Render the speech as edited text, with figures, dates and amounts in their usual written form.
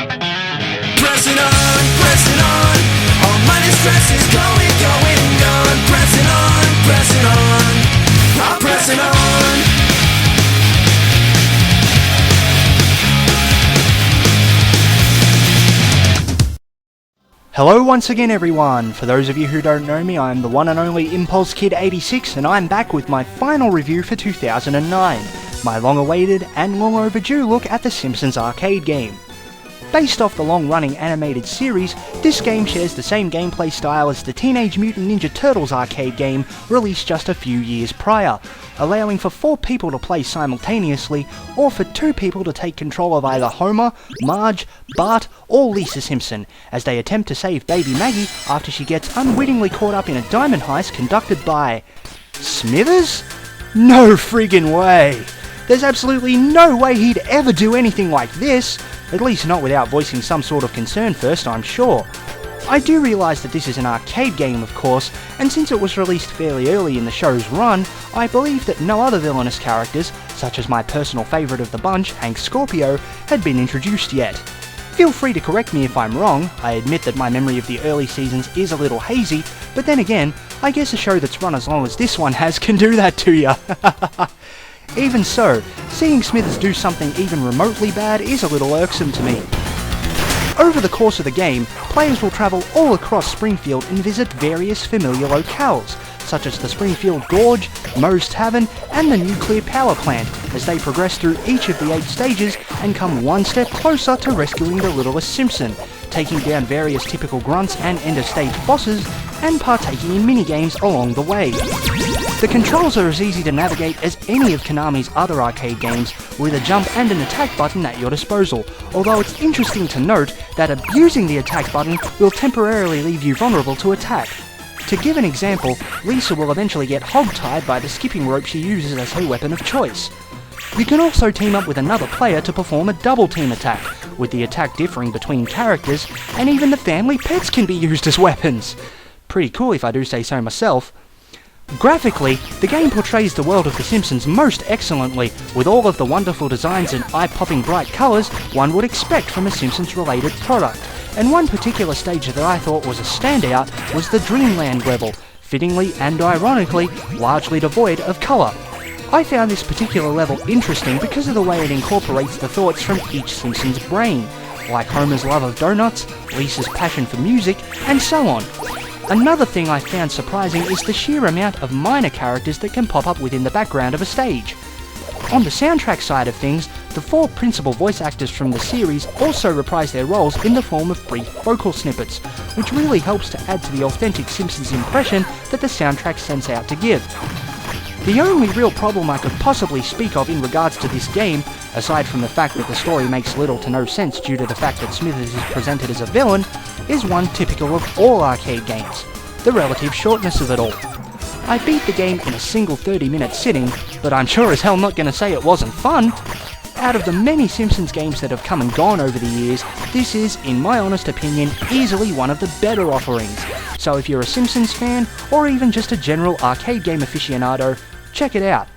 Pressing on. All my distress is going, gone. Pressing on. I'm pressing on. Hello once again everyone. For those of you who don't know me, I'm the one and only Impulse Kid 86 and I'm back with my final review for 2009. My long awaited and long overdue look at the Simpsons arcade game. Based off the long-running animated series, this game shares the same gameplay style as the Teenage Mutant Ninja Turtles arcade game released just a few years prior, allowing for 4 people to play simultaneously, or for 2 people to take control of either Homer, Marge, Bart, or Lisa Simpson, as they attempt to save baby Maggie after she gets unwittingly caught up in a diamond heist conducted by... Smithers? No friggin' way! There's absolutely no way he'd ever do anything like this, at least not without voicing some sort of concern first, I'm sure. I do realise that this is an arcade game, of course, and since it was released fairly early in the show's run, I believe that no other villainous characters, such as my personal favourite of the bunch, Hank Scorpio, had been introduced yet. Feel free to correct me if I'm wrong. I admit that my memory of the early seasons is a little hazy, but then again, I guess a show that's run as long as this one has can do that to ya. Even so, seeing Smithers do something even remotely bad is a little irksome to me. Over the course of the game, players will travel all across Springfield and visit various familiar locales, such as the Springfield Gorge, Moe's Tavern, and the nuclear power plant, as they progress through each of the 8 stages and come one step closer to rescuing the littlest Simpson, taking down various typical grunts and end-of-stage bosses, and partaking in minigames along the way. The controls are as easy to navigate as any of Konami's other arcade games, with a jump and an attack button at your disposal, although it's interesting to note that abusing the attack button will temporarily leave you vulnerable to attack. To give an example, Lisa will eventually get hog-tied by the skipping rope she uses as her weapon of choice. You can also team up with another player to perform a double team attack, with the attack differing between characters, and even the family pets can be used as weapons. Pretty cool if I do say so myself. Graphically, the game portrays the world of The Simpsons most excellently, with all of the wonderful designs and eye-popping bright colours one would expect from a Simpsons-related product. And one particular stage that I thought was a standout was the Dreamland level, fittingly and ironically, largely devoid of colour. I found this particular level interesting because of the way it incorporates the thoughts from each Simpsons brain, like Homer's love of donuts, Lisa's passion for music, and so on. Another thing I found surprising is the sheer amount of minor characters that can pop up within the background of a stage. On the soundtrack side of things, the 4 principal voice actors from the series also reprise their roles in the form of brief vocal snippets, which really helps to add to the authentic Simpsons impression that the soundtrack sends out to give. The only real problem I could possibly speak of in regards to this game, aside from the fact that the story makes little to no sense due to the fact that Smithers is presented as a villain, is one typical of all arcade games: the relative shortness of it all. I beat the game in a single 30-minute sitting, but I'm sure as hell not going to say it wasn't fun. Out of the many Simpsons games that have come and gone over the years, this is, in my honest opinion, easily one of the better offerings. So if you're a Simpsons fan, or even just a general arcade game aficionado, check it out.